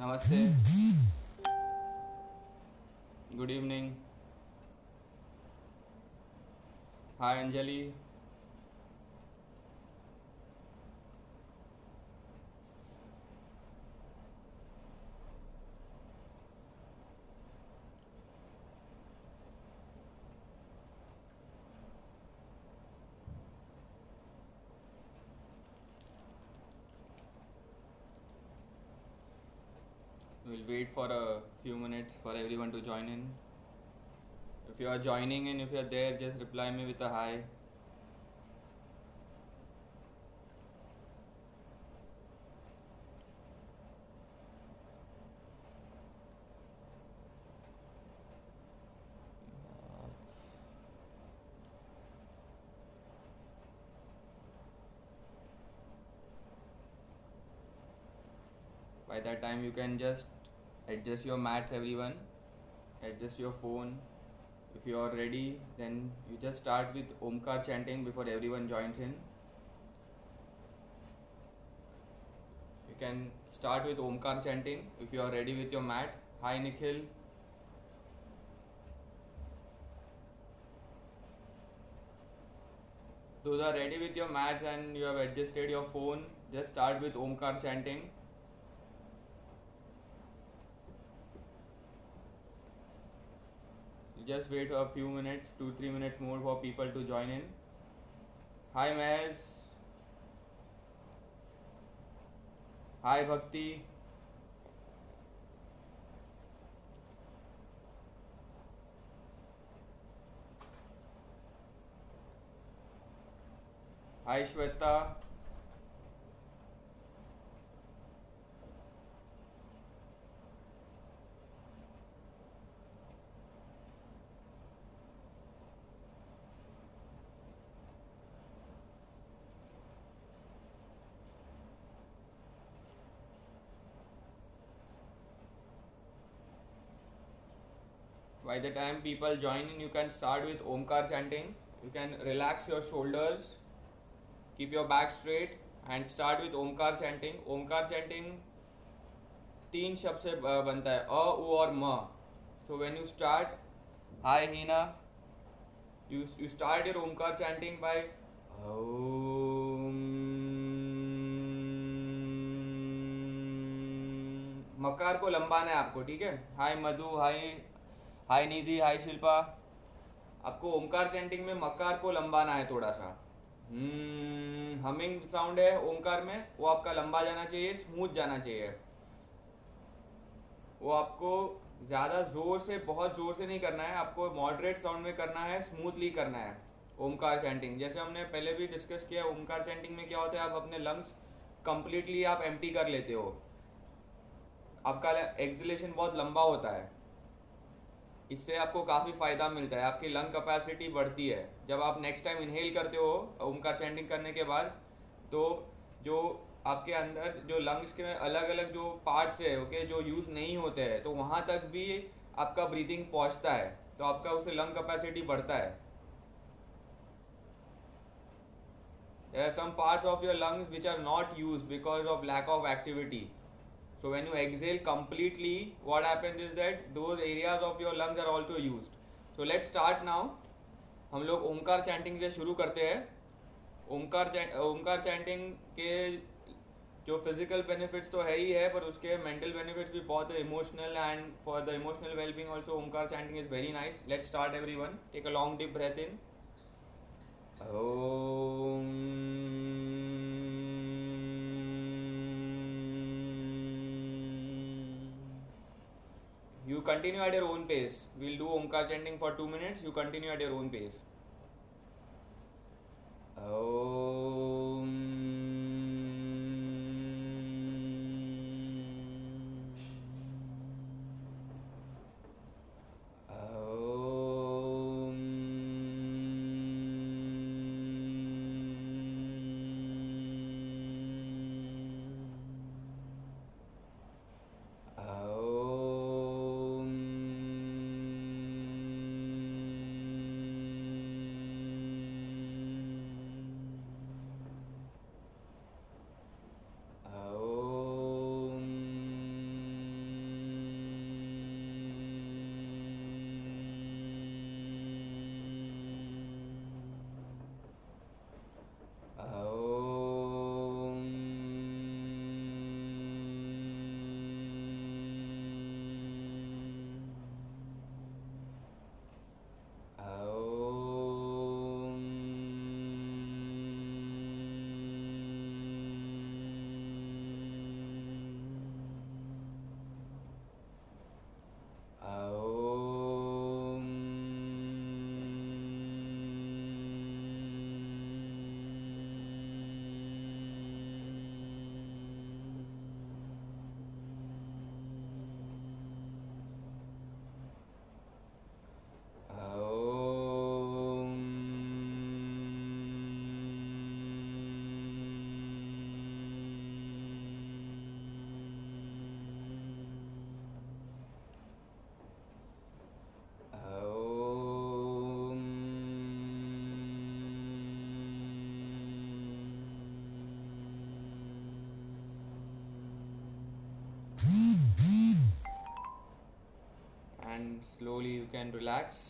नमस्ते. Good evening. Hi Anjali. We'll wait for a few minutes for everyone to join in. If you are joining in, if you are there, just reply me with a hi. By that time, you can just adjust your mats, everyone. Adjust your phone. If you are ready, then you just start with Omkar chanting before everyone joins in. You can start with Omkar chanting if you are ready with your mat. Hi Nikhil. Those are ready with your mats and you have adjusted your phone, just start with Omkar chanting. Just wait a few minutes, 2-3 minutes more for people to join in. Hi Mahesh. Hi Bhakti. Hi Shweta. By the time people join in, you can start with Omkar chanting. You can relax your shoulders, keep your back straight and start with Omkar chanting. Omkar chanting तीन शब्द से बनता है अ उ और म. So when you start, hi Hina, you start your Omkar chanting by Om. मकार को लंबाना है आपको, ठीक है. हाय मधु, हाय हाय निधि, हाय शिल्पा. आपको ओमकार चैंटिंग में मकार को लंबाना है थोड़ा सा. हमिंग साउंड है ओमकार में, वो आपका लंबा जाना चाहिए, स्मूथ जाना चाहिए. वो आपको ज्यादा जोर से, बहुत जोर से नहीं करना है, आपको मॉडरेट साउंड में करना है, स्मूथली करना है ओमकार चैंटिंग. जैसे हमने पहले भी डिस्कस किया, ओमकार चैंटिंग में क्या होता है, आप अपने लंग्स कंप्लीटली आप एम्प्टी कर लेते हो. आपका एक्सलेशन बहुत लंबा होता है. इससे आपको काफ़ी फ़ायदा मिलता है, आपकी लंग कैपेसिटी बढ़ती है. जब आप नेक्स्ट टाइम इनहेल करते हो ओमकार चैंटिंग करने के बाद, तो जो आपके अंदर जो लंग्स के अलग अलग जो पार्ट्स है, ओके, जो यूज़ नहीं होते हैं, तो वहाँ तक भी आपका ब्रीथिंग पहुँचता है, तो आपका उससे लंग कैपेसिटी बढ़ता है. There are some parts of your lungs which are not used because of lack of activity. So when you exhale completely, what happens is that those areas of your lungs are also used. So let's start now. हम लोग Omkar chanting से शुरू करते हैं. Omkar chanting के जो physical benefits तो है ही है, पर उसके मेंटल बेनिफिट्स भी बहुत है, emotional, and for the emotional wellbeing also Omkar chanting is very nice. Let's start everyone. Take a long deep breath in. Om. You continue at your own pace. We'll do Omkar chanting for 2 minutes. You continue at your own pace. Om. Om. Om. can relax.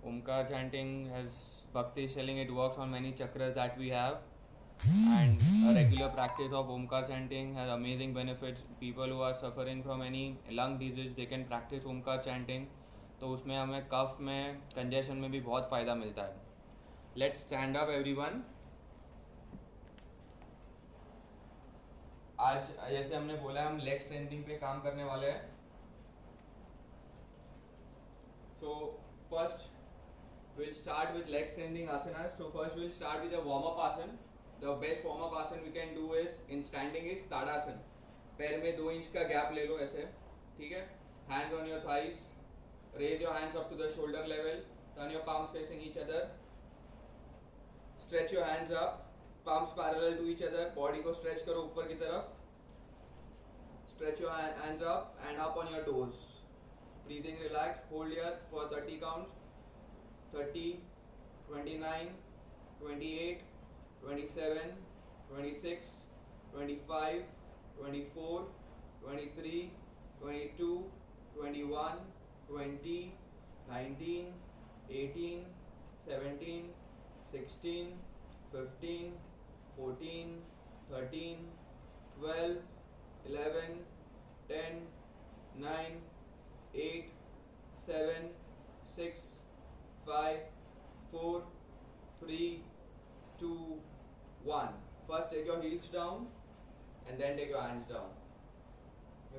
Omkar chanting, as Bhakti is telling, it works on many chakras that we have, and a regular practice of Omkar chanting has amazing benefits. People who are suffering from any lung disease, they can practice Omkar chanting. तो उसमें हमें कफ में congestion में भी बहुत फ़ायदा मिलता है. Let's stand up everyone. आज जैसे हमने बोला हम लेग स्ट्रेंथिंग पे काम करने वाले हैं. So first we'll start with leg strengthening asanas. So first we'll start with a warm up asan. The best warm up asan we can do is in standing is tadasan. पैर में 2 inch का gap ले लो ऐसे, ठीक है. Hands on your thighs. Raise your hands up to the shoulder level. Turn your palms facing each other. Stretch your hands up. Palms parallel to each other. Body को stretch करो ऊपर की तरफ. Stretch your hands up and up on your toes. Breathing relaxed. Hold here for 30 counts. 30, 29, 28, 27, 26, 25, 24, 23, 22, 21, 20, 19, 18, 17, 16, 15, 14, 13, 12, 11, 10, 9, 8, 7, 6, 5, 4, 3, 2, 1. First take your heels down and then take your hands down.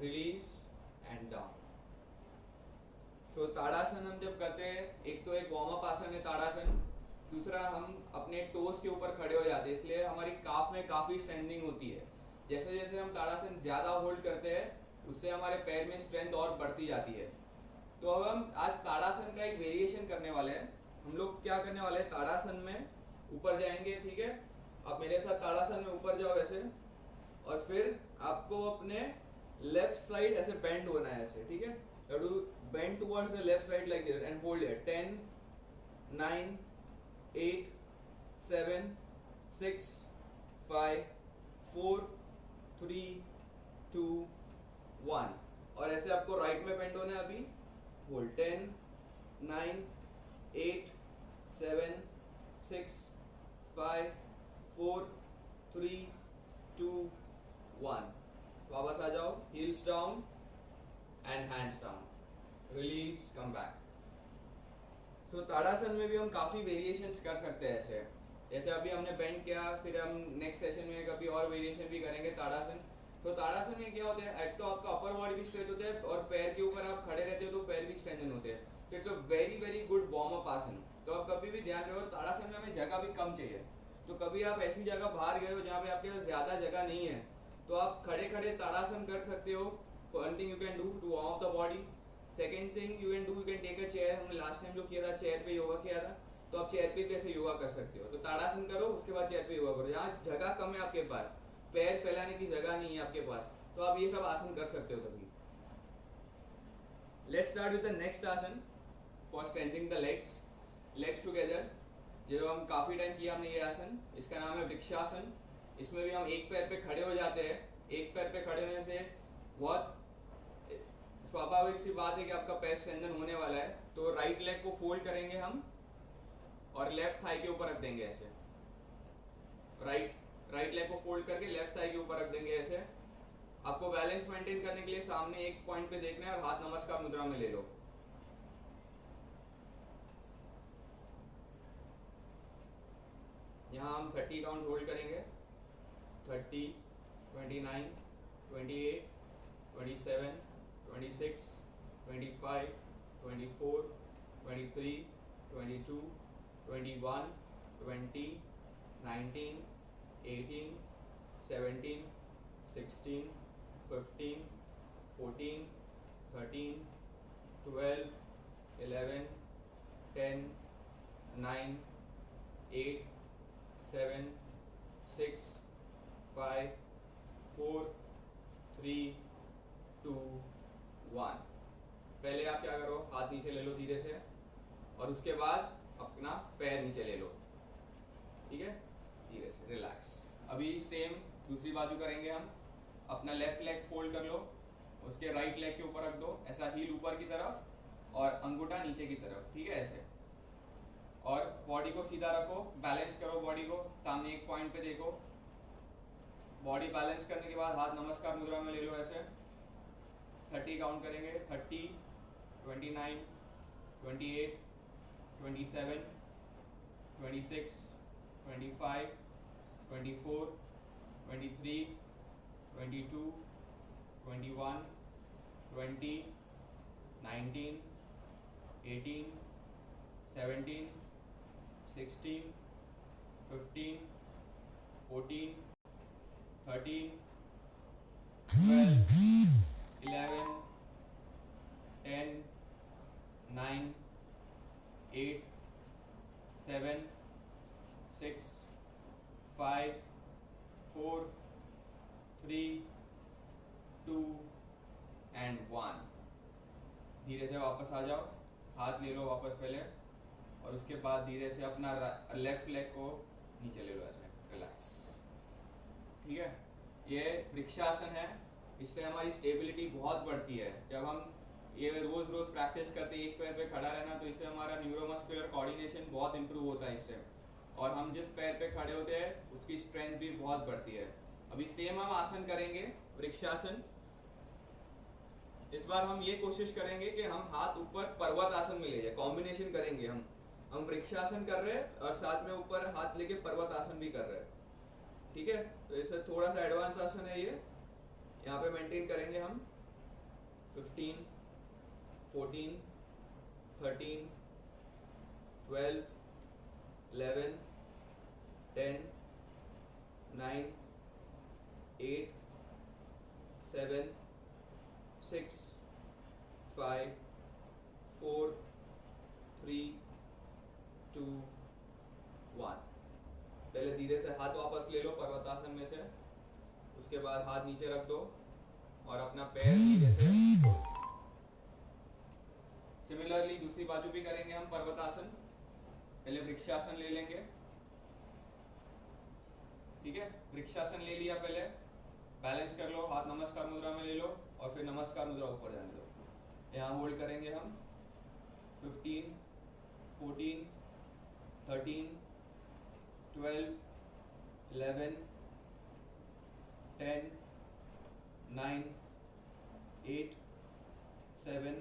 Release and down. So ताड़ासन हम जब करते हैं, एक तो एक वार्म अप आसन है ताड़ासन, दूसरा हम अपने टोस के ऊपर खड़े हो जाते हैं, इसलिए हमारी काफ में काफ़ी स्ट्रेंथिंग होती है. जैसे जैसे हम ताड़ासन ज़्यादा होल्ड करते हैं उससे हमारे पैर में स्ट्रेंथ और बढ़ती जाती है. तो अब हम आज ताड़ासन का एक वेरिएशन करने वाले हैं. हम लोग क्या करने वाले हैं, ताड़ासन में ऊपर जाएंगे, ठीक है. आप मेरे साथ ताड़ासन में ऊपर जाओ ऐसे, और फिर आपको अपने लेफ्ट साइड ऐसे बेंड होना है ऐसे, ठीक है. Do bend towards the left side like this and hold it. 10, 9, 8, 7, 6, 5, 4, 3, 2, 1. और ऐसे आपको राइट में बेंड होना है अभी. होल्ड 10, 9, 8, 7, 6, 5, 4, 3, 2, 1. वापस आ जाओ. Heels down and hands down. Release, come back. So tadasana में भी हम काफ़ी वेरिएशंस कर सकते हैं ऐसे. जैसे अभी हमने बेंड किया, फिर हम नेक्स्ट सेशन में कभी और वेरिएशन भी करेंगे ताड़ासन. तो ताड़ासन में क्या होता है, एक तो आपका अपर बॉडी भी स्ट्रेच होता है और पैर के ऊपर आप खड़े रहते हो तो पैर भी स्ट्रेंथन होते हैं. तो it's a very very good warm up आसन. तो आप कभी भी ध्यान रखो, ताड़ासन में हमें जगह भी कम चाहिए. तो कभी आप ऐसी जगह बाहर गए हो जहाँ पे आपके पास ज़्यादा जगह नहीं है, तो आप खड़े खड़े ताड़ासन कर सकते हो. One thing you can do to warm up the body. Second thing you can do, you can take a chair. हमने लास्ट टाइम जो किया था चेयर पे योगा किया था, तो आप चेयर पे भी ऐसे योगा कर सकते हो. तो ताड़ासन करो, उसके बाद चेयर पे योगा करो. जहाँ जगह कम है आपके पास, पैर फैलाने की जगह नहीं है आपके पास, तो आप ये सब आसन कर सकते हो तभी. Let's start with the next asana for strengthening the legs. Legs together. जो हम काफी टाइम किया हमने ये आसन, इसका नाम है वृक्षासन. इसमें भी हम एक पैर पे खड़े हो जाते हैं. एक पैर पे खड़े होने से बहुत स्वाभाविक सी बात है कि आपका पैर स्ट्रेंथन होने वाला है. तो राइट लेग को फोल्ड करेंगे हम और लेफ्ट थाई के ऊपर रख देंगे ऐसे. राइट लेग को फोल्ड करके लेफ्ट थाई के ऊपर रख देंगे ऐसे. आपको बैलेंस मेंटेन करने के लिए सामने एक पॉइंट पे देखना है और हाथ नमस्कार मुद्रा में ले लो. यहाँ हम 30 काउंट होल्ड करेंगे. 30, 29, 28, 27, 26, 25, 24, 23, 22, 21, 20, 19, 18, 17, 16, 15, 14, 13, 12, 11, 10, 9, 8, 7, 6, 5, 4, 3, 2, 1. पहले आप क्या करो, हाथ नीचे ले लो धीरे से, और उसके बाद अपना पैर नीचे ले लो. ठीक है, धीरे से रिलैक्स. अभी सेम दूसरी बाजू करेंगे हम। अपना लेफ्ट लेग फोल्ड कर लो, उसके राइट लेग के ऊपर रख दो, ऐसा हील ऊपर की तरफ और अंगूठा नीचे की तरफ, ठीक है ऐसे। और बॉडी को सीधा रखो, बैलेंस करो बॉडी को, सामने एक पॉइंट पे देखो। बॉडी बैलेंस करने के बाद हाथ नमस्कार मुद्रा में ले लो ऐसे। 30 काउंट करेंगे, 30, 29, 28, 27, 26, 25, 24, 23, 22, 21, 20, 19, 18, 17, 16, 15, 14, 13, 12, 11, 10, 9, 8, 7, 6, 5, 4, 3, 2 and 1। धीरे से वापस आ जाओ, हाथ ले लो वापस पहले, और उसके बाद धीरे से अपना लेफ्ट लेग को नीचे ले लो ऐसे, रिलैक्स, ठीक है। ये वृक्षासन है, इससे हमारी स्टेबिलिटी बहुत बढ़ती है। जब हम ये रोज रोज प्रैक्टिस करते हैं एक पैर पे खड़ा रहना, तो इससे हमारा न्यूरोमस्कुलर कोऑर्डिनेशन बहुत इंप्रूव होता है इससे, और हम जिस पैर पे खड़े होते हैं उसकी स्ट्रेंथ भी बहुत बढ़ती है। अभी सेम हम आसन करेंगे, वृक्षासन। इस बार हम ये कोशिश करेंगे कि हम हाथ ऊपर पर्वत आसन में ले जाए, कॉम्बिनेशन करेंगे हम वृक्षासन कर रहे हैं और साथ में ऊपर हाथ लेके पर्वत आसन भी कर रहे हैं, ठीक है। तो इससे थोड़ा सा एडवांस आसन है ये, यहाँ पे मेंटेन करेंगे हम। 15, 14, 13, 12, 11, 10, 9, 8, 7, 6, 5, 4, 3, 2, 1। पहले धीरे से हाथ वापस ले लो पर्वतासन में से, उसके बाद हाथ नीचे रख दो और अपना पैर धीरे से। सिमिलरली दूसरी बाजू भी करेंगे हम पर्वतासन। पहले वृक्षासन ले लेंगे, ठीक है। वृक्षासन ले लिया, पहले बैलेंस कर लो, हाथ नमस्कार मुद्रा में ले लो और फिर नमस्कार मुद्रा ऊपर जाने दो। यहाँ होल्ड करेंगे हम 15, 14, 13, 12, 11, 10, 9, 8, 7,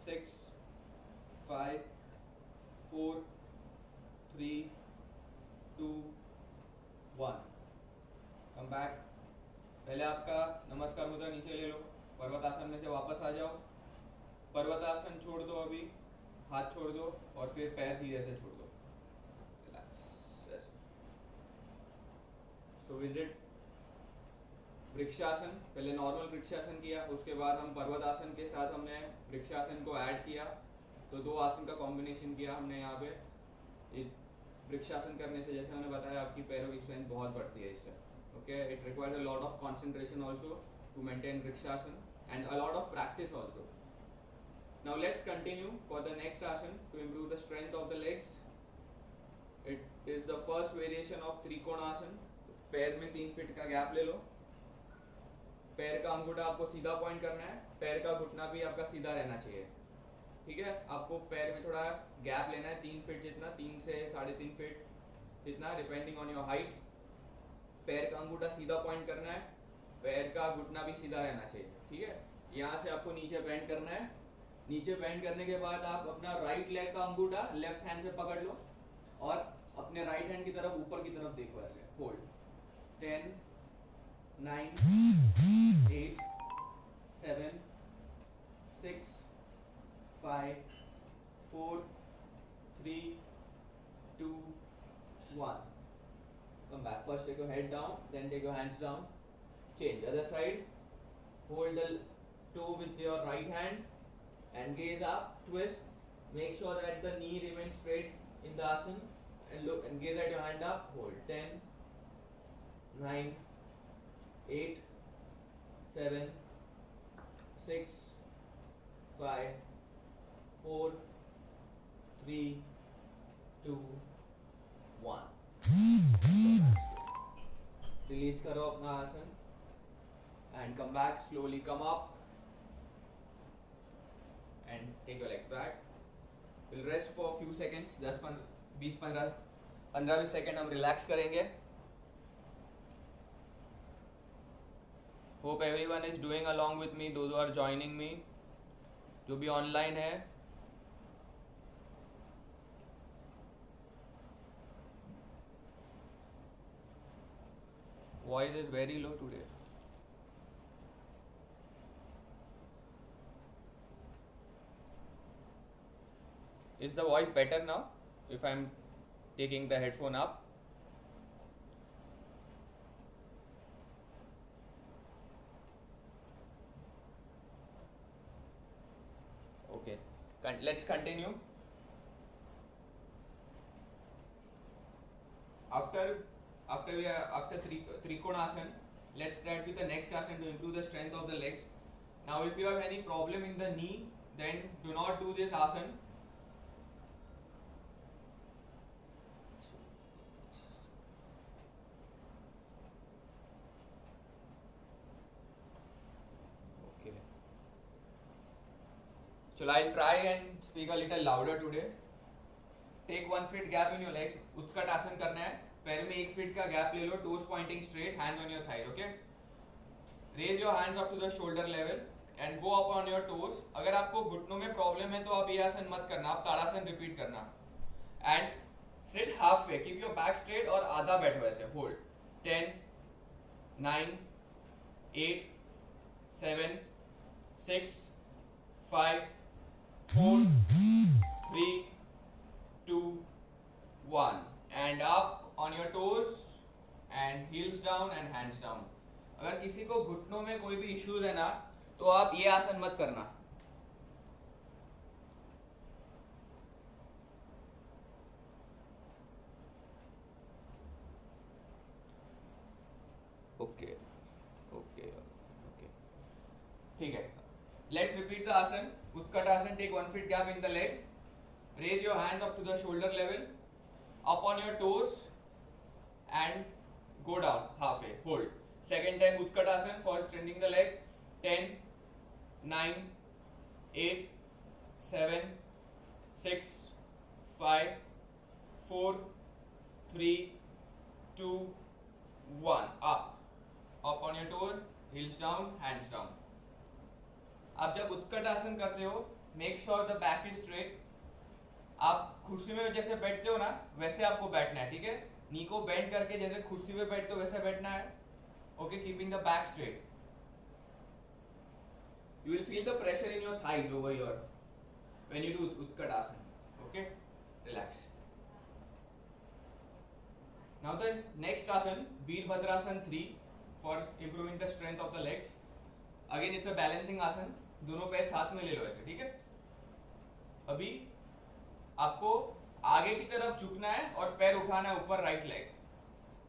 6, 5, 4, 3, 2, 1। Come back. पहले आपका नमस्कार मुद्रा नीचे ले लो, पर्वतासन में से वापस आ जाओ। पर्वतासन छोड़ दो, अभी हाथ छोड़ दो और फिर पैर धीरे से छोड़ दो, relax. So we did vrikshasana, पहले नॉर्मल वृक्षासन किया, उसके बाद हम पर्वतासन के साथ हमने वृक्षासन को ऐड किया, तो दो आसन का कॉम्बिनेशन किया हमने यहाँ पे। वृक्षासन करने से जैसे मैंने बताया आपकी पैरों की स्ट्रेंथ बहुत बढ़ती है इससे, okay. It requires a lot of concentration also to maintain vrikshasana and a lot of practice also. Now let's continue for the next asana to improve the strength of the legs. It is the first variation of trikonasana. पैर में 3 feet का gap ले लो, पैर का अंगूठा आपको सीधा point करना है, पैर का घुटना भी आपका सीधा रहना चाहिए, ठीक है। आपको पैर में थोड़ा गैप लेना है, 3 फीट जितना, 3 से 3.5 फीट जितना, डिपेंडिंग ऑन योर हाइट। पैर का अंगूठा सीधा पॉइंट करना है, पैर का घुटना भी सीधा रहना चाहिए, ठीक है। यहाँ से आपको नीचे बेंड करना है। नीचे बेंड करने के बाद आप अपना राइट लेग का अंगूठा लेफ्ट हैंड से पकड़ लो और अपने राइट हैंड की तरफ ऊपर की तरफ देखो ऐसे, hold. 10, 9, 8, 7, 6, 5, 4, 3, 2, 1. Come back. First take your head down, then take your hands down. Change. Other side. Hold the toe with your right hand and gaze up. Twist. Make sure that the knee remains straight in the asana. And look and gaze at your hand up. Hold. 10, 9, 8, 7, 6, 5, 4, 3, 2, 1. Release करो अपना आसन and come back slowly, come up and take your legs back. Will rest for few seconds, 15-20 second हम relax करेंगे. Hope everyone is doing along with me, those are joining me, जो भी online है. Voice is very low today. Is the voice better now if I'm taking the headphone up? Okay, let's continue. After Trikonasana, let's start with the next asana to improve the strength of the legs. Now if you have any problem in the knee, then do not do this asana. So I'll try and speak a little louder today. Take 1 feet gap in your legs. उत्कट आसन करना है. पैर में 1 feet का gap ले लो. Toes pointing straight, hands on your thigh. Okay. Raise your hands up to the shoulder level and go up on your toes. अगर आपको घुटनों में प्रॉब्लम है तो आप ये आसन मत करना. आप ताड़ासन रिपीट करना. And sit halfway. Keep your back straight और आधा बैठो ऐसे. Hold. 10, 9, 8, 7, 6, 5, 4, 3, 2, 1 and up on your toes and heels down and hands down. अगर किसी को घुटनों में कोई भी इश्यूज है ना तो आप ये आसन मत करना. ओके ओके ओके ठीक है. Let's repeat the asana. Utkatasana, take 1 feet gap in the leg. Raise your hands up to the shoulder level. Up on your toes and go down halfway. Hold. Second time Utkatasana for strengthening the leg. 10, 9, 8, 7, 6, 5, 4, 3, 2, 1. Up. Up on your toes. Heels down, hands down. आप जब उत्कट आसन करते हो make sure the back is straight. आप कुर्सी में जैसे बैठते हो ना वैसे आपको बैठना है. ठीक है. नी को बेंड करके जैसे कुर्सी में बैठते हो वैसे बैठना है. Okay. Keeping the back straight. You will feel the pressure in your thighs over your when you do utkata asana. Okay. Relax. Now the next asana virabhadrasana 3 for improving the strength of the legs. Again it's a balancing asana. दोनों पैर साथ में ले लो ऐसे. ठीक है. अभी आपको आगे की तरफ झुकना है और पैर उठाना है ऊपर. राइट लेग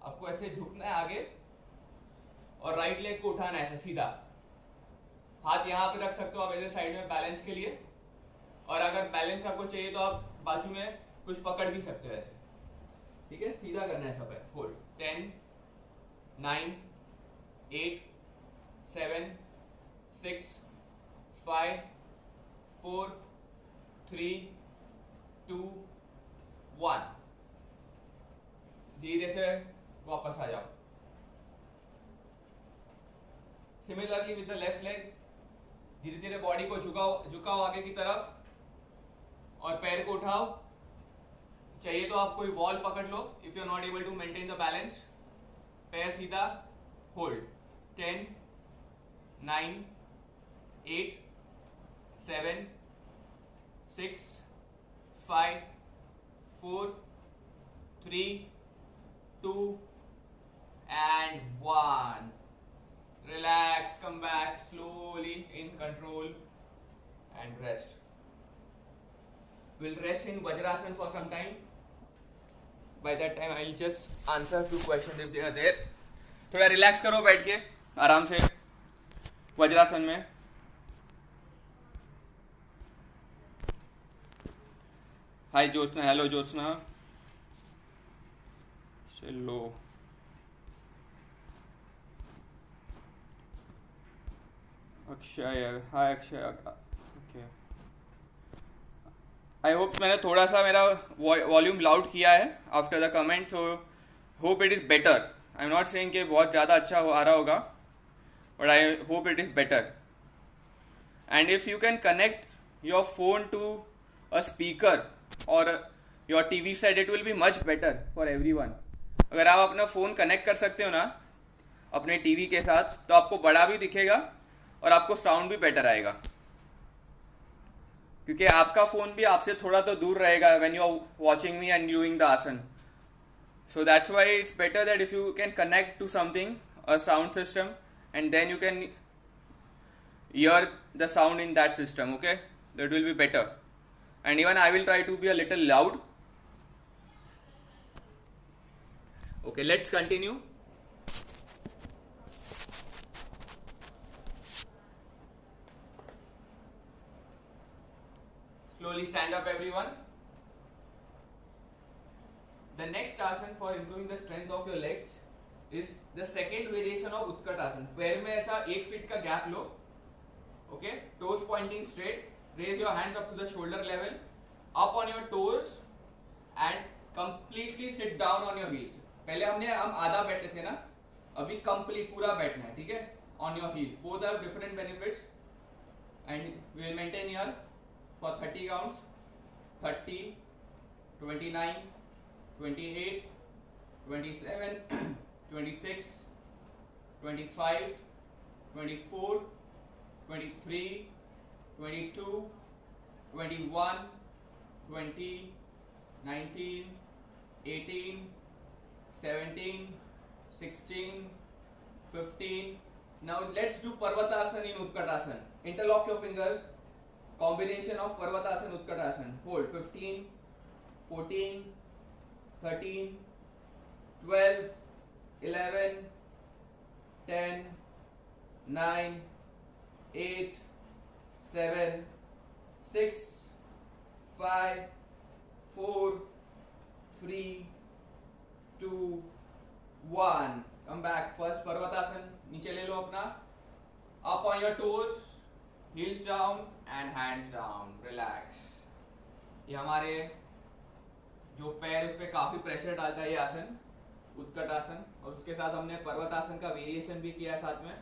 आपको ऐसे झुकना है आगे और राइट लेग को उठाना है ऐसे सीधा. हाथ यहाँ पे रख सकते हो आप ऐसे साइड में बैलेंस के लिए. और अगर बैलेंस आपको चाहिए तो आप बाजू में कुछ पकड़ भी सकते हो ऐसे. ठीक है. सीधा करना है सब पैर. होल्ड. 10, 9, 8, 7, 6, 5, 4, 3, 2, 1. धीरे से वापस आ जाओ. Similarly with the left leg धीरे धीरे बॉडी को झुकाओ आगे की तरफ और पैर को उठाओ. चाहिए तो आप कोई वॉल पकड़ लो if you are not able to maintain the balance. पैर सीधा. Hold. 10, 9, 8, 7, 6, 5, 4, 3, 2 and 1. Relax, come back slowly in control and rest. We'll rest in Vajrasana for some time. By that time I'll just answer few questions if they are there. थोड़ा relax करो बैठ के आराम से वज्रासन में. हाय Jyotsna. Hello Jyotsna. चलो अक्षय, हाय Akshay, okay. I hope मैंने थोड़ा सा मेरा वॉल्यूम लाउड किया है after the comment, so hope it is better. I am not saying कि बहुत ज़्यादा अच्छा आ रहा होगा, but I hope it is better. And if you can connect your phone to a speaker or your TV set, it will be much better for everyone. अगर आप अपना phone connect कर सकते हो ना अपने टीवी के साथ, तो आपको बड़ा भी दिखेगा और आपको साउंड भी बेटर आएगा, क्योंकि आपका फ़ोन भी आपसे थोड़ा तो दूर रहेगा when you are watching me and doing the asana. So that's why it's better that if you can connect to something, a sound system, and then you can hear the sound in that system, okay? That will be better. And even I will try to be a little loud. Okay, let's continue. Slowly stand up, everyone. The next आसन for improving the strength of your legs is the second variation of उत्कट आसन. पैर में ऐसा 1 feet का gap low, okay? Toes pointing straight. Raise your hands up to the shoulder level, up on your toes, and completely sit down on your heels. पहले हम आधा बैठे थे ना, अभी कंप्लीट पूरा बैठना है, ठीक है? On your heels. Both have different benefits, and we will maintain here for 30 counts. 30, 29, 28, 27, 26, 25, 24, 23, 22, 21, 20, 19, 18, 17, 16, 15. Now let's do Parvatasana in Utkatasana. Interlock your fingers. Combination of Parvatasana Utkatasana. Hold 15, 14, 13, 12, 11, 10, 9, 8, 7, 6, 5, 4, 3, 2, 1. Come back. First Parvatasana. नीचे ले लो अपना. Up on your toes. Heels down and hands down. Relax. ये हमारे जो पैर उस पर काफी प्रेशर डालता है ये आसन, उत्कट आसन. और उसके साथ हमने पर्वतासन का वेरिएशन भी किया है साथ में.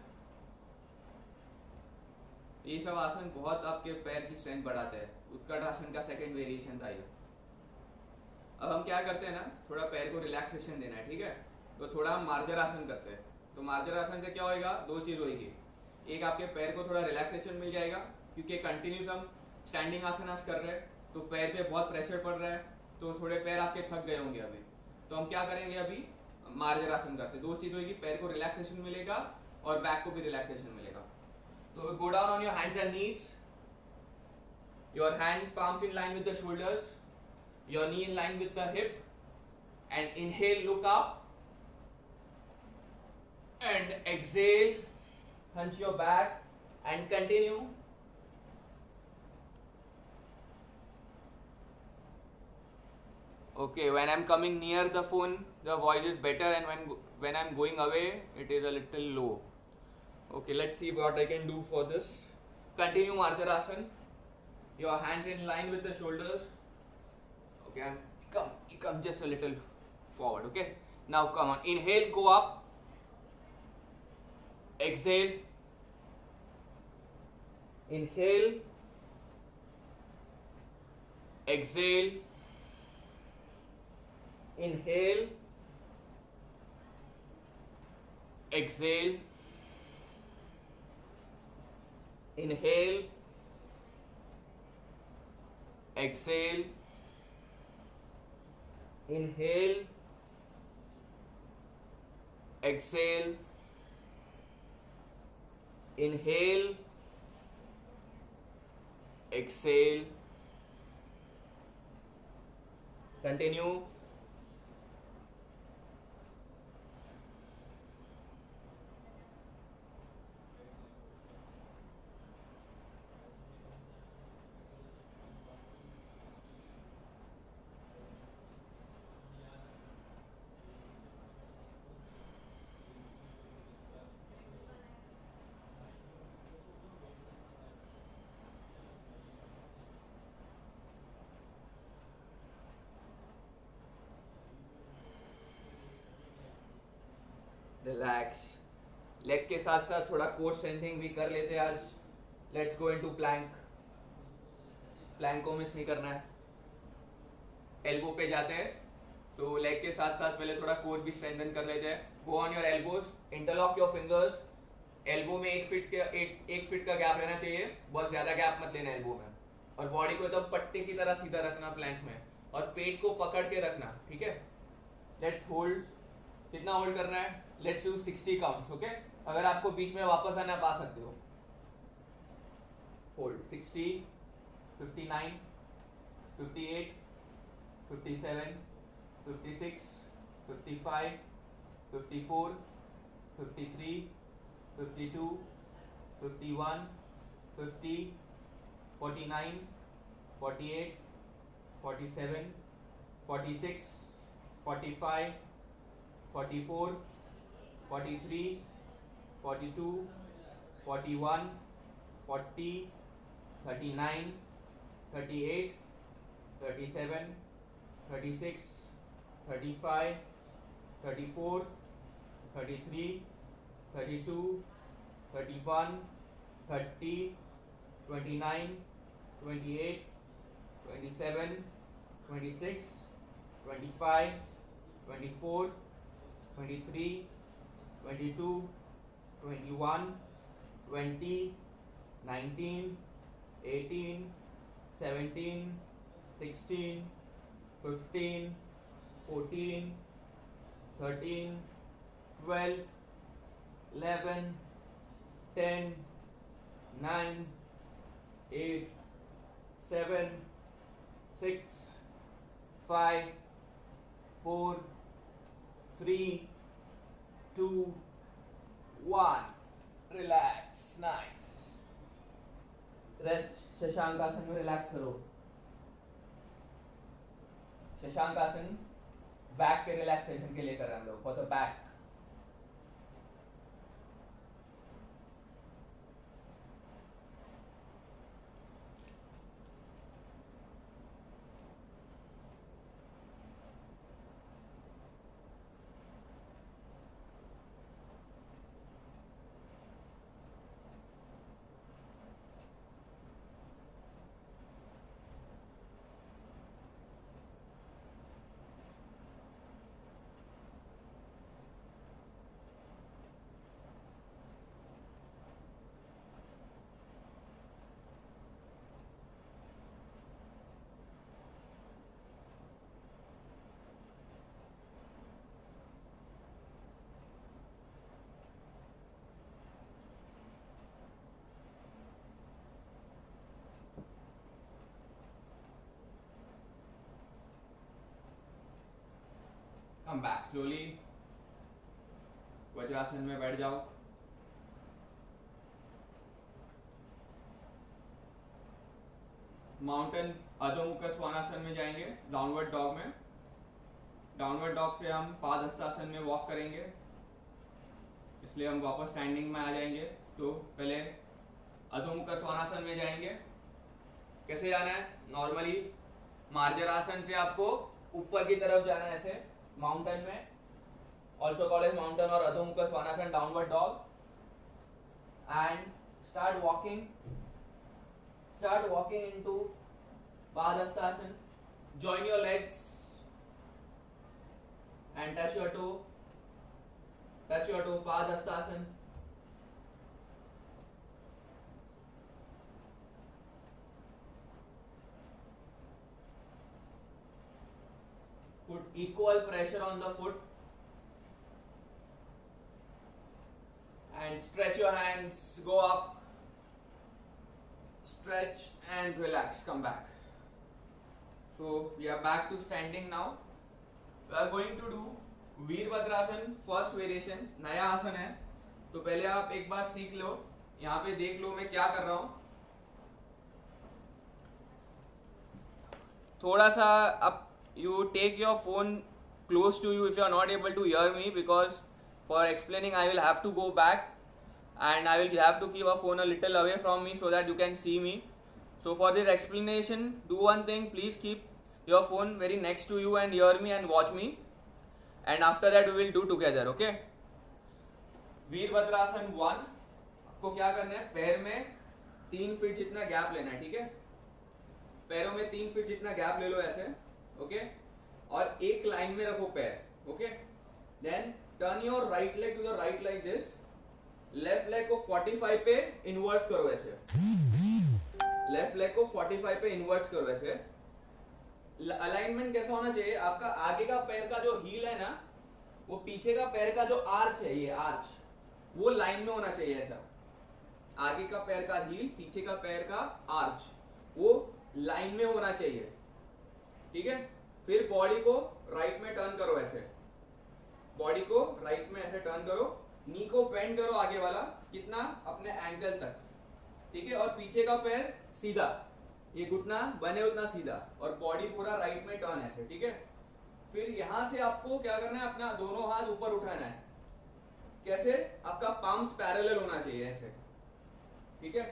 ये सब आसन बहुत आपके पैर की स्ट्रेंथ बढ़ाते हैं. उत्कट आसन का सेकंड वेरिएशन था ये. अब हम क्या करते हैं ना, थोड़ा पैर को रिलैक्सेशन देना है, ठीक है? तो थोड़ा हम मार्जर आसन करते हैं. तो मार्जर आसन से क्या होएगा, दो चीज होएगी. एक, आपके पैर को थोड़ा रिलैक्सेशन मिल जाएगा, क्योंकि कंटिन्यूस हम स्टैंडिंग आसनास कर रहे हैं, तो पैर पे बहुत प्रेशर पड़ रहा है, तो थोड़े पैर आपके थक गए होंगे अभी. तो हम क्या करेंगे, अभी मार्जर आसन करते. दो चीज होगी, पैर को रिलैक्सेशन मिलेगा और बैक को भी रिलैक्सेशन मिलेगा. तो go down on your hands and knees. Your hand palms in line with the shoulders, your knee in line with the hip, and inhale, look up, and exhale, hunch your back, and continue. Okay, when I'm coming near the phone, the voice is better, and when I'm going away, it is a little low. Okay, let's see what I can do for this. Continue Marjarasan. Your hands in line with the shoulders. Okay, and come just a little forward. Okay, now come on. Inhale, go up. Exhale. Inhale. Exhale. Inhale. Exhale. Inhale. Exhale. Inhale. Exhale. Inhale. Exhale. Continue. Relax. Leg के साथ साथ थोड़ा core strengthening भी कर लेते हैं आज। Let's go into plank. Plank को मिस नहीं करना है। एल्बो पे जाते हैं, सो लेग के साथ साथ पहले थोड़ा कोर भी स्ट्रेंथन कर लेते हैं। Go on your elbows, interlock your fingers. Elbow में 1 फीट का गैप रहना चाहिए, बहुत ज्यादा गैप मत लेना एल्बो में। और बॉडी को एकदम पट्टी की तरह सीधा रखना प्लैंक में, और पेट को पकड़ के रखना, ठीक है। Let's hold. कितना होल्ड करना है? Let's do 60 counts, okay. अगर आपको बीच में वापस आना पा सकते हो। Hold 60, 59, 58, 57, 56, 55, 54, 53, 52, 51, 50, 49, 48, 47, 46, 45, 44, 43, 42, 41, 40, 39, 38, 37, 36, 35, 34, 33, 32, 31, 30, 29, 28, 27, 26, 25, 24, 23, 22, 21, 20, 19, 18, 17, 16, 15, 14, 13, 12, 11, 10, 9, 8, 7, 6, 5, 4, 3, 2, 1. Relax, nice. Rest. Shashank आसन में रिलैक्स करो। शशांक आसन बैक के रिलैक्सेशन के लिए कर रहे हैं हम लोग, for the back. Come back slowly. Vajrasana में बैठ जाओ। माउंटेन अधोमुख स्वानासन में जाएंगे, डाउनवर्ड डॉग में। डाउनवर्ड डॉग से हम पादहस्तासन में वॉक करेंगे, इसलिए हम वापस स्टैंडिंग में आ जाएंगे। तो पहले अधोमुख स्वानासन में जाएंगे। कैसे जाना है? नॉर्मली मार्जरासन से आपको ऊपर की तरफ जाना है, ऐसे माउंटेन में, ऑल्सो कॉल्ड एज माउंटेन और adhomukha svanasana, downward dog. And start walking into padahastasana. Join your legs and touch your toe. Padhastasana. Put equal pressure on the foot and stretch your hands. Go up. Stretch and relax. Come back. So we are back to standing now. We are going to do Virabhadrasana, first variation. नया आसन है, तो पहले आप एक बार सीख लो। यहाँ पे देख लो मैं क्या कर रहा हूँ। थोड़ा सा अब you take your phone close to you if you are not able to hear me, because for explaining I will have to go back and I will have to keep a phone a little away from me so that you can see me. So for this explanation, do one thing, please keep your phone very next to you and hear me and watch me, and after that we will do together, okay? Virabhadrasana 1 आपको क्या करना है, पैर में 3 feet जितना gap लेना है, ठीक है, पैरों में 3 फीट जितना गैप ले लो ऐसे, ओके, और एक लाइन में रखो पैर, okay, then turn your right leg to the right like this, left leg को 45 पे इन्वर्ट करो ऐसे, लेफ्ट लेग को 45 पे इन्वर्ट करो ऐसे। अलाइनमेंट कैसा होना चाहिए, आपका आगे का पैर का जो हील है ना, वो पीछे का पैर का जो आर्च है, ये आर्च वो लाइन में होना चाहिए ऐसा, आगे का पैर का हील पीछे का पैर का आर्च वो लाइन में होना चाहिए, ठीक है। फिर बॉडी को राइट में टर्न करो ऐसे, बॉडी को राइट में ऐसे टर्न करो, नी को बेंड करो आगे वाला कितना, अपने एंकल तक, ठीक है, और पीछे का पैर सीधा, ये घुटना बने उतना सीधा, और बॉडी पूरा राइट में टर्न ऐसे, ठीक है। फिर यहां से आपको क्या करना है, अपना दोनों हाथ ऊपर उठाना है, कैसे, आपका पाम्स पैरेलल होना चाहिए ऐसे, ठीक है,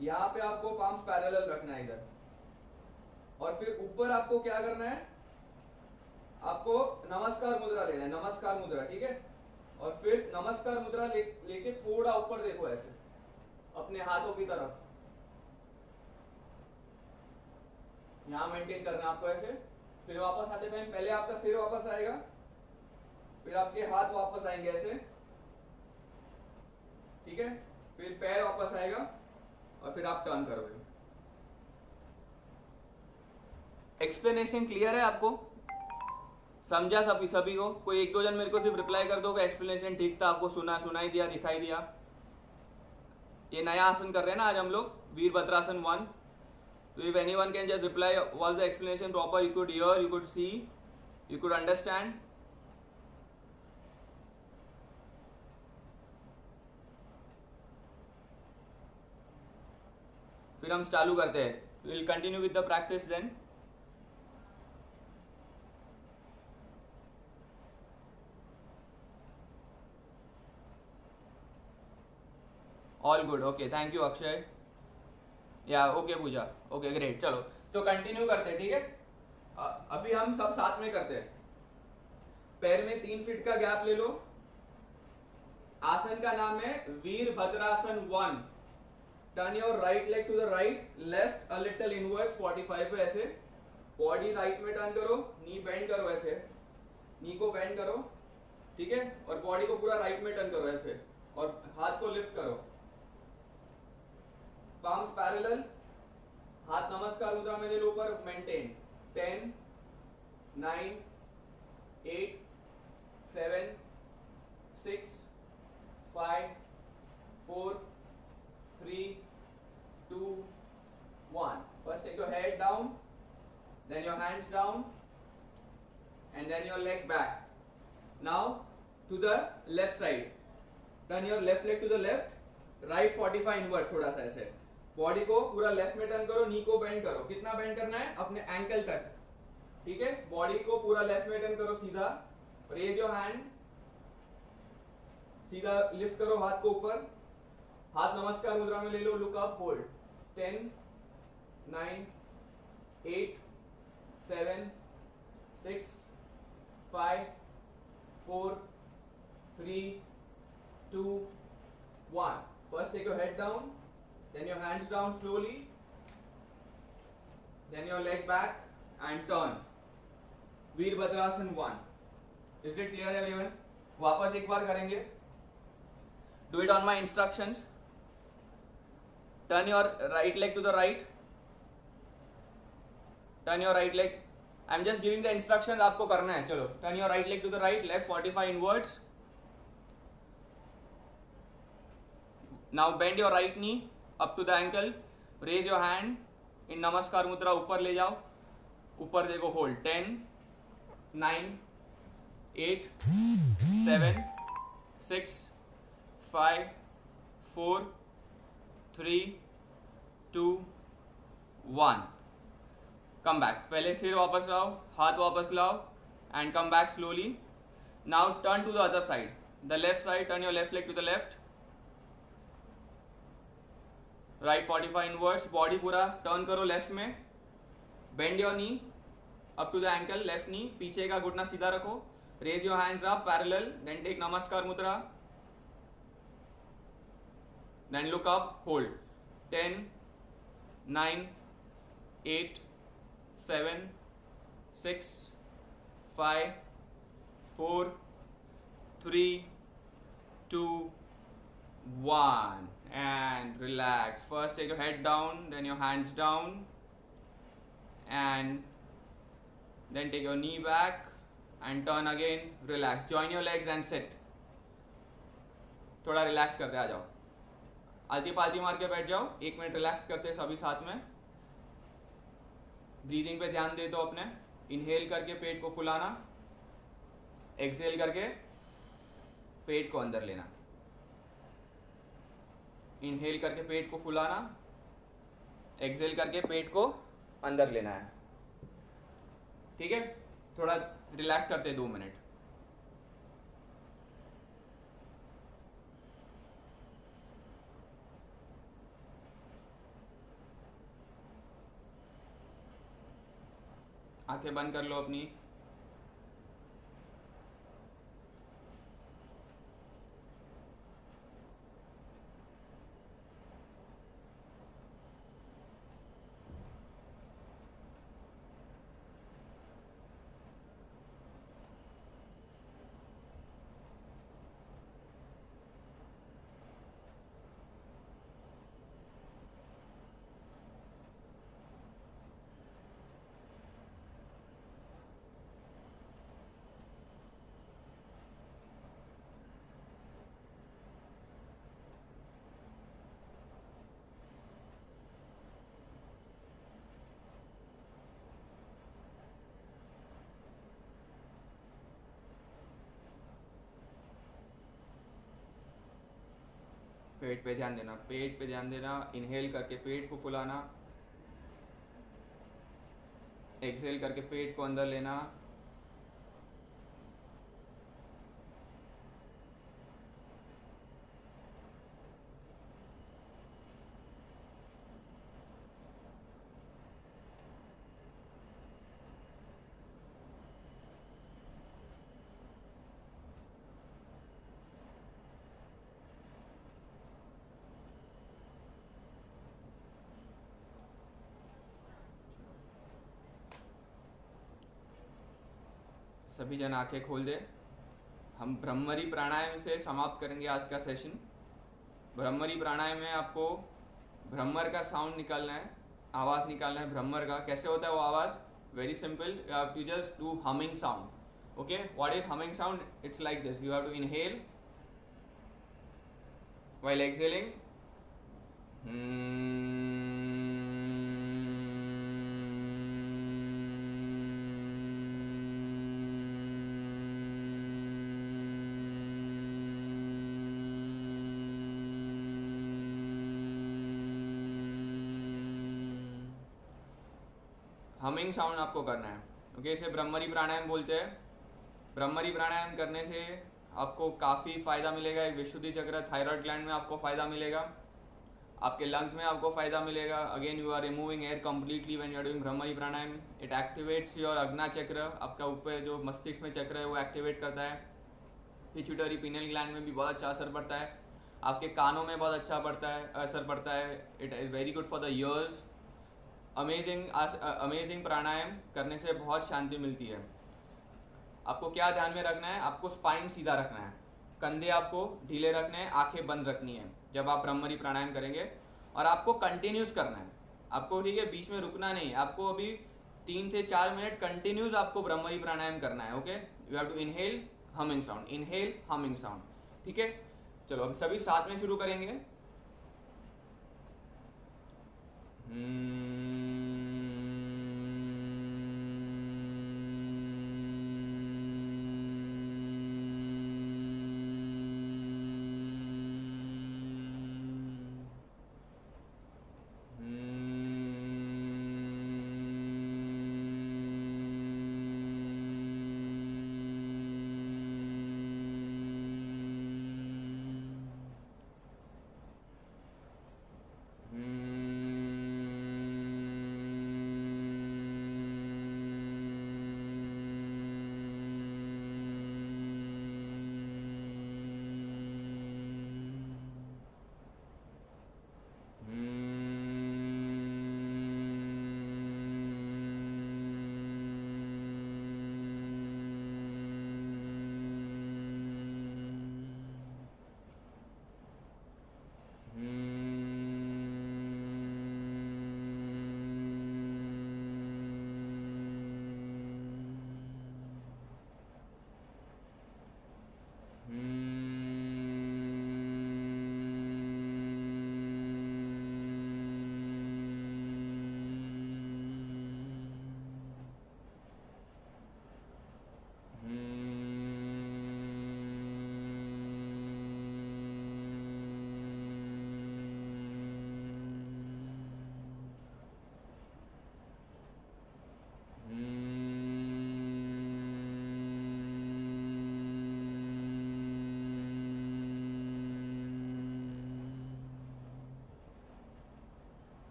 यहां पे आपको पाम्स पैरेलल रखना है इधर, और फिर ऊपर आपको क्या करना है, आपको नमस्कार मुद्रा लेना है, नमस्कार मुद्रा, ठीक है, और फिर नमस्कार मुद्रा लेके थोड़ा ऊपर देखो ऐसे अपने हाथों की तरफ, यहां मेंटेन करना आपको ऐसे। फिर वापस आते टाइम पहले आपका सिर वापस आएगा, फिर आपके हाथ वापस आएंगे ऐसे, ठीक है, फिर पैर वापस आएगा, और फिर आप टर्न करोगे। एक्सप्लेनेशन क्लियर है आपको, समझा सभी को? कोई 1-2 जन मेरे को सिर्फ रिप्लाई कर दो कि एक्सप्लेनेशन ठीक था, आपको सुनाई दिया, दिखाई दिया। ये नया आसन कर रहे हैं ना आज हम लोग, Virabhadrasana 1। So if anyone can just reply, was the explanation proper? You could hear, you could see, you could understand. फिर हम चालू करते हैं, we'll continue with the practice then. All good, okay, thank you Akshay. या okay पूजा, okay great, चलो तो continue करते हैं, ठीक है। अभी हम सब साथ में करते हैं, पैर में 3 फीट का गैप ले लो, आसन का नाम है Virabhadrasana 1। Turn your right leg to the right, left a little inverse 45 पे ऐसे, बॉडी राइट में टर्न करो, नी बेंड करो ऐसे, नी को बेंड करो, ठीक है, और बॉडी को पूरा राइट में टर्न करो ऐसे, और हाथ को लिफ्ट करो, palms parallel, हाथ नमस्कार मुद्रा में ले लो ऊपर, maintain 10 9 8 7 6 5 4 3 2 1। First take your head down, then your hands down, and then your leg back. Now to the left side, turn your left leg to the left, right 45 inwards, थोड़ा सा ऐसे, body को पूरा लेफ्ट में turn करो, नी को bend करो, कितना बेंड करना है, अपने एंकल तक, ठीक है, बॉडी को पूरा लेफ्ट में टर्न करो सीधा, रेज योर हैंड, सीधा लिफ्ट करो हाथ को ऊपर, हाथ नमस्कार मुद्रा में ले लो, look up, hold 10 9 8 7 6 5 4 3 2 1। First take your head down, then your hands down slowly, then your leg back and turn. Virabhadrasana 1। Is it clear everyone? वापस एक बार करेंगे, do it on my instructions. Turn your right leg to the right, turn your right leg, I'm just giving the instructions, आपको करना है, चलो turn your right leg to the right, left 45 inwards. Now bend your right knee up to the ankle, raise your hand in नमस्कार मुद्रा, ऊपर ले जाओ, ऊपर देखो, होल्ड 10 9 8 7 6 5 4 3 2 1। कम बैक, पहले सिर वापस लाओ, हाथ वापस लाओ, and come back slowly. Now turn to the other side, the left side, turn your left leg to the left, right 45 inwards, body पूरा टर्न करो लेफ्ट में, bend your knee up to the ankle, left knee, पीछे का घुटना सीधा रखो, raise your hands up parallel, then take namaskar mudra, Then look up, hold. 10, 9, 8, 7, 6, 5, 4, 3, 2, 1. And relax. First take your head down, then your hands down, and then take your knee back and turn again. Relax. Join your legs and sit. थोड़ा relax करते आ जाओ, आलती पालती मार के बैठ जाओ, 1 minute relax करते सभी साथ में. ब्रीदिंग पे ध्यान दे दो अपने. इनहेल करके पेट को फुलाना, एक्सहेल करके पेट को अंदर लेना. इनहेल करके पेट को फुलाना, एक्सहेल करके पेट को अंदर लेना है. ठीक है, थोड़ा रिलैक्स करते 2 मिनट. आंखें बंद कर लो अपनी. पेट पे ध्यान देना, पेट पे ध्यान देना. इनहेल करके पेट को फुलाना, एक्सहेल करके पेट को अंदर लेना. सभी जन आंखें खोल दे. हम ब्रह्मरी प्राणायाम से समाप्त करेंगे आज का सेशन. ब्रह्मरी प्राणायाम में आपको ब्रह्मर का साउंड निकालना है, आवाज निकालना है ब्रह्मर का. कैसे होता है वो आवाज? Very simple. You have to just do humming sound. Okay, what is humming sound? It's like this. You have to inhale while exhaling. Humming sound आपको करना है. ओके, इसे ब्रह्मरी प्राणायाम बोलते हैं. ब्रह्मरी प्राणायाम करने से आपको काफ़ी फ़ायदा मिलेगा. एक विशुद्धि चक्र, थायराइड ग्लैंड में आपको फ़ायदा मिलेगा, आपके लंग्स में आपको फ़ायदा मिलेगा. Again you are removing air completely when you are doing bhramari pranayama. It activates your agna chakra. आपका ऊपर जो मस्तिष्क में चक्र है वो एक्टिवेट करता है. पिट्यूटरी पिनियल ग्लैंड में भी बहुत अच्छा असर पड़ता है. आपके कानों में बहुत अच्छा असर पड़ता है. It is very good for the ears. Amazing pranayama करने से बहुत शांति मिलती है. आपको क्या ध्यान में रखना है? आपको स्पाइन सीधा रखना है, कंधे आपको ढीले रखने हैं, आंखें बंद रखनी है जब आप ब्रह्मरी प्राणायाम करेंगे. और आपको कंटिन्यूस करना है आपको. ठीक है, बीच में रुकना नहीं है आपको. अभी 3 से 4 मिनट कंटिन्यूस आपको ब्रह्मरी प्राणायाम करना है. Okay, you have to inhale humming sound, inhale humming sound. ठीक है, चलो अब सभी साथ में शुरू करेंगे.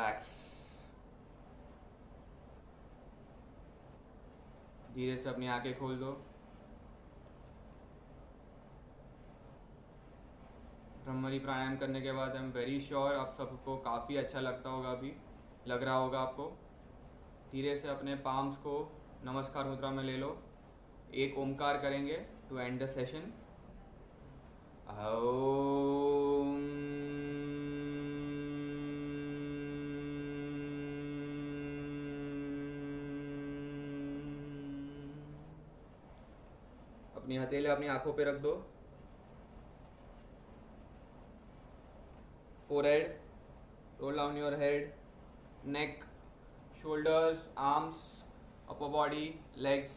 रिलैक्स। धीरे से अपनी आंखें खोल दो। ब्रह्मरी प्राणायाम करने के बाद आई एम वेरी श्योर आप सबको काफ़ी अच्छा लगता होगा, अभी लग रहा होगा आपको। धीरे से अपने पाम्स को नमस्कार मुद्रा में ले लो। एक ओमकार करेंगे टू एंड द सेशन। ओम। अपनी हथेली अपनी आंखों पे रख दो। forehead, roll down your head, neck, shoulders, arms, upper body, legs।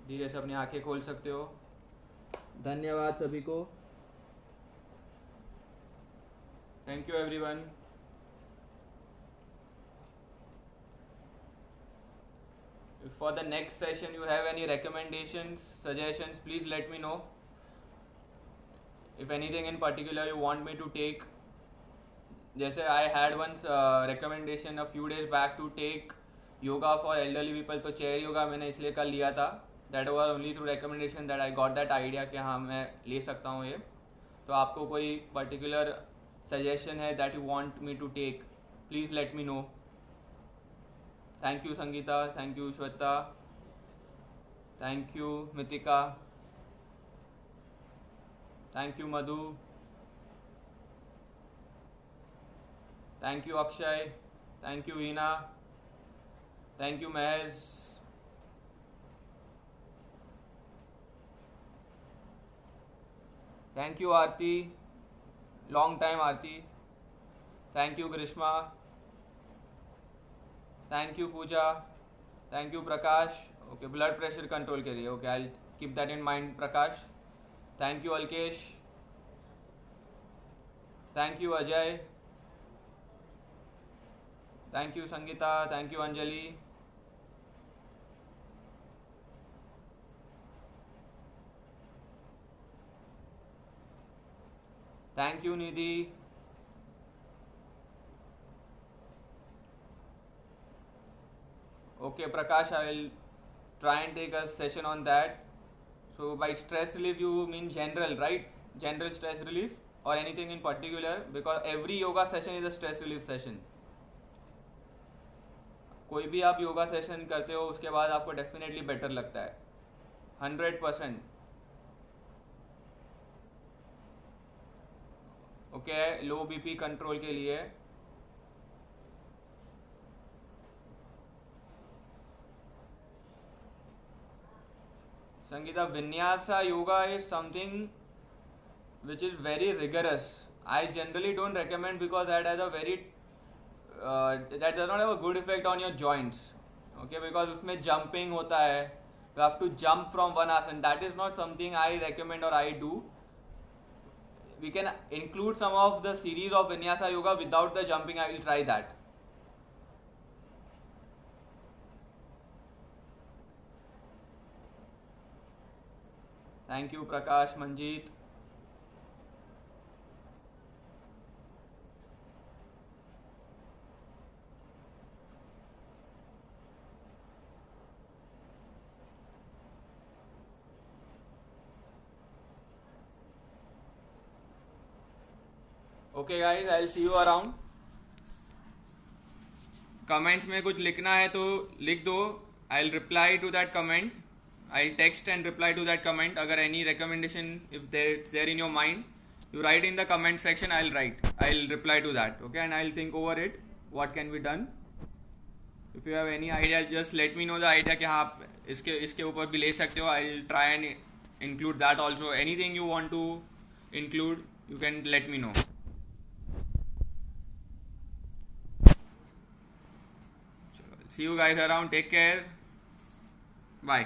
धीरे से अपनी आंखें खोल सकते हो। धन्यवाद सभी को। Thank you everyone. If for the next session you have any recommendations, suggestions, please let me know. If anything in particular you want me to take, जैसे I had one recommendation a few days back to take yoga for elderly people, तो chair yoga मैंने इसलिए कल लिया था। That was only through recommendation that I got that idea कि हाँ मैं ले सकता हूँ ये। तो आपको कोई particular suggestion है that you want me to take, please let me know. Thank you Sangeeta, thank you Shweta, thank you Mitika, thank you Madhu, thank you Akshay, thank you Heena, thank you Mahesh, thank you Aarti, long time Aarti, thank you Grishma, thank you Pooja, thank you Prakash. Okay blood pressure control करिए। Okay I keep that in mind Prakash. Thank you Alkesh, thank you Ajay, thank you Sangeeta, thank you Anjali, thank you Nidhi, okay Prakash, I will try and take a session on that. So by stress relief you mean general, right? General stress relief or anything in particular, because every yoga session is a stress relief session. कोई भी आप yoga session करते हो उसके बाद आपको definitely better लगता है 100%। ओके लो बीपी कंट्रोल के लिए। Sangeeta, Vinyasa yoga is something which is very rigorous. I generally don't recommend because that has a very that does not have a good effect on your joints. Okay, because उसमें jumping होता है, you have to jump from one asana. That is not something I recommend or I do. We can include some of the series of Vinyasa yoga without the jumping. I will try that. Thank you Prakash, Manjeet. Okay guys, I'll see you around. Comments में कुछ लिखना है तो लिख दो, I'll reply to that comment. I'll text and reply to that comment. अगर any recommendation if there in your mind, you write in the comment section. I'll reply to that. Okay, and I'll think over it. What can be done? If you have any idea, just let me know the idea कि हाँ आप इसके ऊपर भी ले सकते हो. I'll try and include that also. Anything you want to include, you can let me know. See you guys around. Take care. Bye.